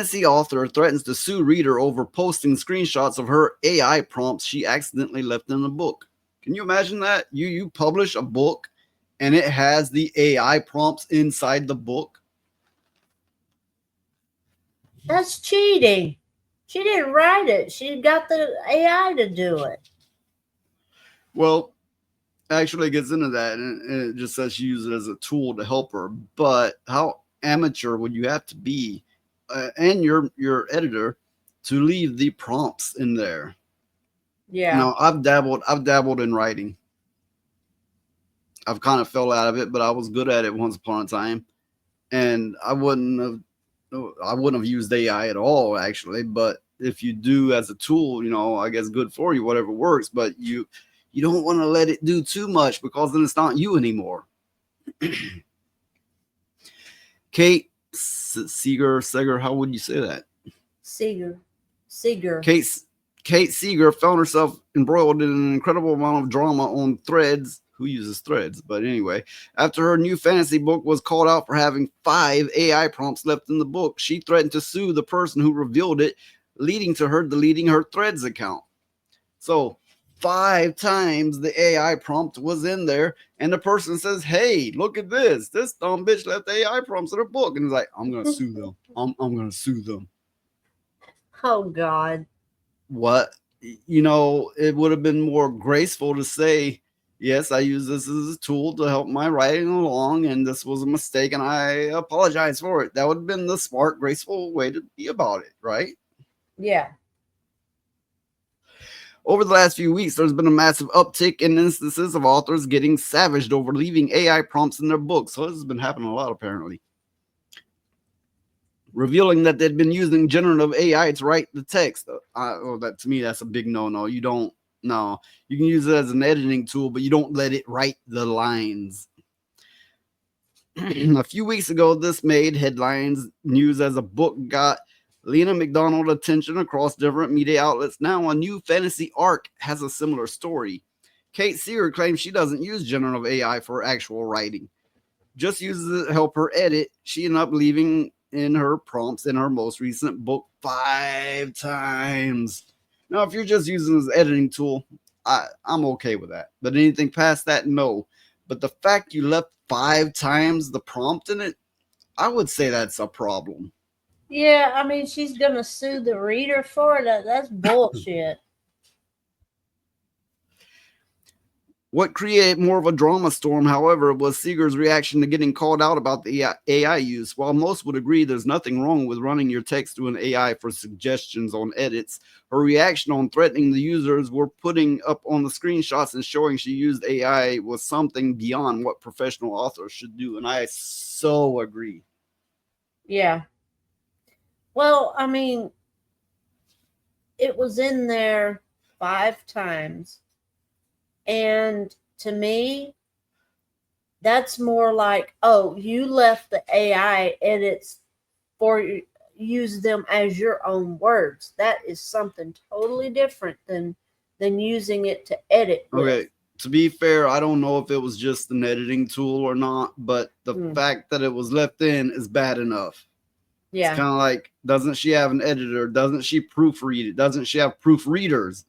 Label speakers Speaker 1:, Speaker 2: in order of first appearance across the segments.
Speaker 1: Fantasy author threatens to sue reader over posting screenshots of her AI prompts she accidentally left in the book. Can you imagine that? You publish a book and it has the AI prompts inside the book?
Speaker 2: That's cheating. She didn't write it. She got the AI to do it.
Speaker 1: Well, actually gets into that and it just says she used it as a tool to help her. But how amateur would you have to be, and your editor, to leave the prompts in there?
Speaker 2: Yeah.
Speaker 1: Now I've dabbled in writing. I've kind of fell out of it, but I was good at it once upon a time, and I wouldn't have used AI at all actually. But if you do as a tool, I guess good for you, whatever works. But you don't want to let it do too much because then it's not you anymore. Kate Seeger, how would you say that?
Speaker 2: Seeger. Seeger.
Speaker 1: Kate Kate Seeger found herself embroiled in an incredible amount of drama on Threads. Who uses Threads? But anyway, after her new fantasy book was called out for having 5 AI prompts left in the book, she threatened to sue the person who revealed it, leading to her deleting her Threads account. So 5 times the AI prompt was in there, and the person says, "Hey, look at this! This dumb bitch left AI prompts in her book," and it's like, "I'm gonna sue them. I'm gonna sue them."
Speaker 2: Oh God.
Speaker 1: What? It would have been more graceful to say, "Yes, I use this as a tool to help my writing along, and this was a mistake, and I apologize for it." That would have been the smart, graceful way to be about it, right?
Speaker 2: Yeah.
Speaker 1: Over the last few weeks, there's been a massive uptick in instances of authors getting savaged over leaving AI prompts in their books. So this has been happening a lot, apparently. Revealing that they'd been using generative AI to write the text. That to me, that's a big no-no. You don't. No, you can use it as an editing tool, but you don't let it write the lines. A few weeks ago, this made headlines news as a book got Lena McDonald attention across different media outlets. Now, a new fantasy arc has a similar story. Kate Seeger claims she doesn't use generative AI for actual writing, just uses it to help her edit. She ended up leaving in her prompts in her most recent book 5 times. Now, if you're just using this editing tool, I'm okay with that. But anything past that, no. But the fact you left 5 times the prompt in it, I would say that's a problem.
Speaker 2: Yeah, I mean, she's gonna sue the reader for it. That's bullshit.
Speaker 1: What created more of a drama storm, however, was Seeger's reaction to getting called out about the AI use. While most would agree there's nothing wrong with running your text through an AI for suggestions on edits, her reaction on threatening the users were putting up on the screenshots and showing she used AI was something beyond what professional authors should do. And I so agree.
Speaker 2: Yeah. Well, I mean, it was in there 5 times. And to me, that's more like, oh, you left the AI edits for use them as your own words. That is something totally different than using it to edit with.
Speaker 1: Okay, to be fair, I don't know if it was just an editing tool or not, but the
Speaker 2: Mm,
Speaker 1: fact that it was left in is bad enough. It's
Speaker 2: yeah,
Speaker 1: kind of like, doesn't she have an editor? Doesn't she proofread it? Doesn't she have proofreaders?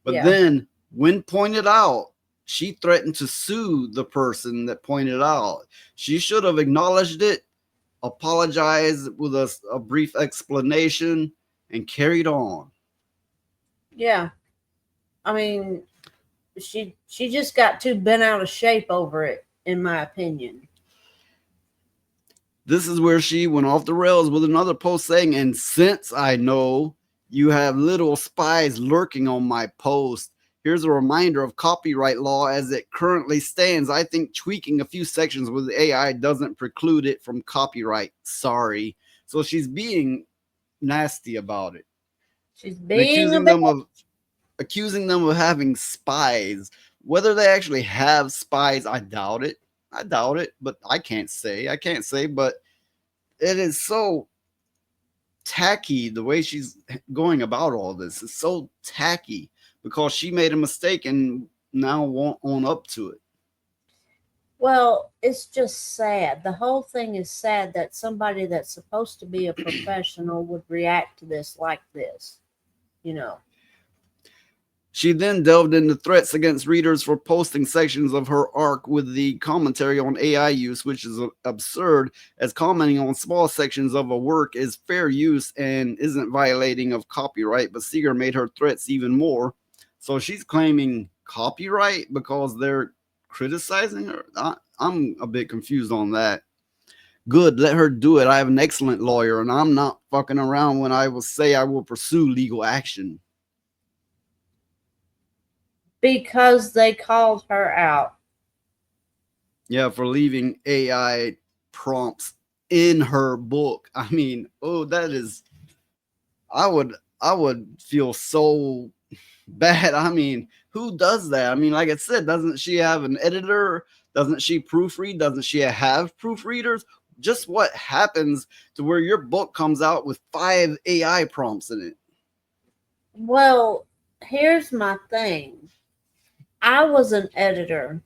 Speaker 1: But
Speaker 2: yeah,
Speaker 1: then, when pointed out, she threatened to sue the person that pointed out. She should have acknowledged it, apologized with a brief explanation, and carried on.
Speaker 2: yeah. I mean, she just got too bent out of shape over it, in my opinion.
Speaker 1: This is where she went off the rails with another post saying, "And since I know you have little spies lurking on my post, here's a reminder of copyright law as it currently stands. I think tweaking a few sections with AI doesn't preclude it from copyright. Sorry." So she's being nasty about it
Speaker 2: She's
Speaker 1: and
Speaker 2: being a bit.
Speaker 1: accusing them of having spies. Whether they actually have spies, I doubt it. I doubt it, but I can't say. I can't say, but it is so tacky the way she's going about all this. It's so tacky because she made a mistake and now won't own up to it.
Speaker 2: Well, it's just sad. The whole thing is sad that somebody that's supposed to be a professional would react to this like this, you know.
Speaker 1: She then delved into threats against readers for posting sections of her arc with the commentary on AI use, which is absurd, as commenting on small sections of a work is fair use and isn't violating of copyright. But Seeger made her threats even more. So she's claiming copyright because they're criticizing her. I'm a bit confused on that. Good, let her do it. I have an excellent lawyer, and I'm not fucking around when I will say I will pursue legal action.
Speaker 2: Because they called her out.
Speaker 1: Yeah, for leaving AI prompts in her book. I mean, oh, that is I would feel so bad. I mean, who does that? I mean, like I said, doesn't she have an editor? Doesn't she proofread? Doesn't she have proofreaders? Just what happens to where your book comes out with 5 AI prompts in it?
Speaker 2: Well, here's my thing. I was an editor.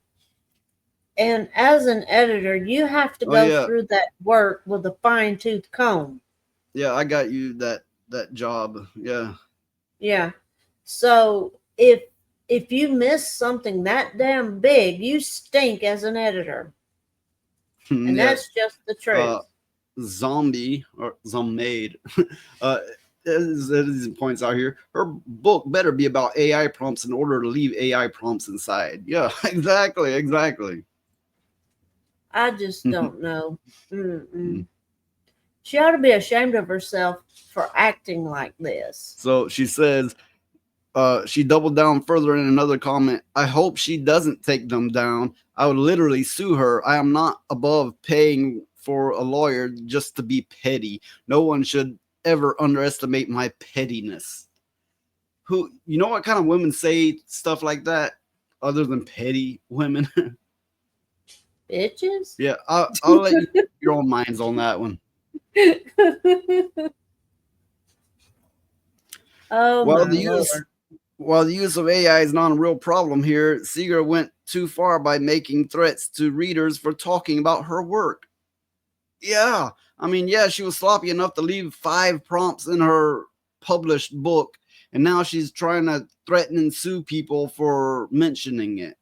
Speaker 2: And as an editor, you have to
Speaker 1: Oh
Speaker 2: go
Speaker 1: yeah.
Speaker 2: through that work with a fine tooth comb.
Speaker 1: Yeah, I got you that job. Yeah.
Speaker 2: Yeah. So if you miss something that damn big, you stink as an editor. And
Speaker 1: Yeah.
Speaker 2: that's just the truth.
Speaker 1: Zombie or Zombade as points out here, her book better be about AI prompts in order to leave AI prompts inside. Yeah, exactly.
Speaker 2: I just don't know. Mm-mm. She ought to be ashamed of herself for acting like this.
Speaker 1: So she says, she doubled down further in another comment. I hope she doesn't take them down. I would literally sue her. I am not above paying for a lawyer just to be petty. No one should ever underestimate my pettiness. Who, you know what kind of women say stuff like that other than petty women?
Speaker 2: Bitches?
Speaker 1: Yeah, I'll let you make your own minds on that one.
Speaker 2: Oh
Speaker 1: While
Speaker 2: my
Speaker 1: the
Speaker 2: Lord.
Speaker 1: use while the use of AI is not a real problem here, Seeger went too far by making threats to readers for talking about her work. Yeah, I mean, yeah, she was sloppy enough to leave 5 prompts in her published book, and now she's trying to threaten and sue people for mentioning it.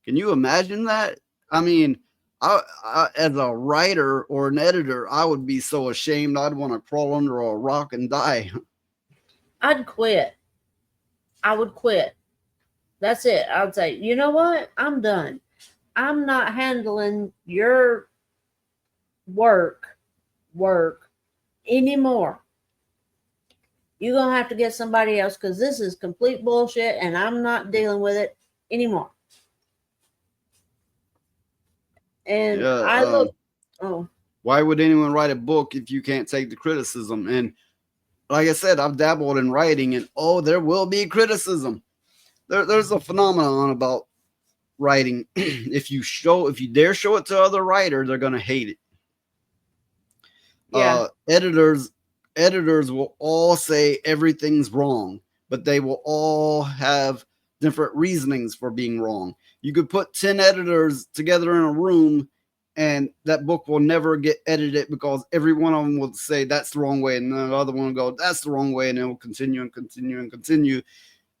Speaker 1: Can you imagine that? I mean, as a writer or an editor, I would be so ashamed. I'd want to crawl under a rock and die.
Speaker 2: I'd quit. I would quit. That's it. I would say, you know what? I'm done. I'm not handling your work anymore. You're gonna have to get somebody else because this is complete bullshit and I'm not dealing with it anymore. And
Speaker 1: Yeah.
Speaker 2: I look, oh,
Speaker 1: Why would anyone write a book if you can't take the criticism? And like I said, I've dabbled in writing, and there will be criticism. There's a phenomenon about writing. If you dare show it to other writers, they're gonna hate it.
Speaker 2: yeah,
Speaker 1: Editors will all say everything's wrong, but they will all have different reasonings for being wrong. You could put 10 editors together in a room and that book will never get edited because every one of them will say that's the wrong way, and the other one will go that's the wrong way, and it will continue and continue and continue.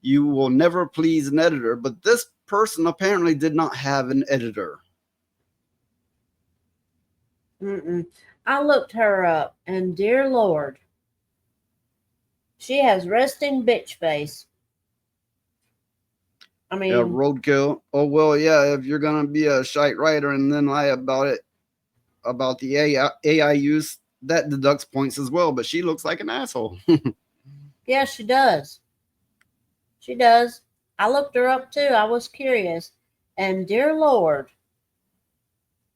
Speaker 1: You will never please an editor, but this person apparently did not have an editor.
Speaker 2: I looked her up, and dear Lord, she has resting bitch face. I mean,
Speaker 1: Yeah, roadkill. Oh well, yeah. If you're gonna be a shite writer and then lie about it, about the AI use, that deducts points as well. But she looks like an asshole.
Speaker 2: yeah, she does. She does. I looked her up too. I was curious, and dear Lord,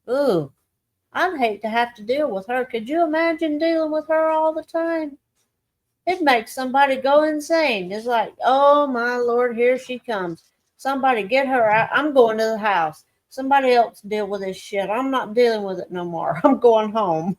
Speaker 2: ooh, I'd hate to have to deal with her. Could you imagine dealing with her all the time? It makes somebody go insane. It's like, oh my Lord, here she comes. Somebody get her out. I'm going to the house. Somebody else deal with this shit. I'm not dealing with it no more. I'm going home.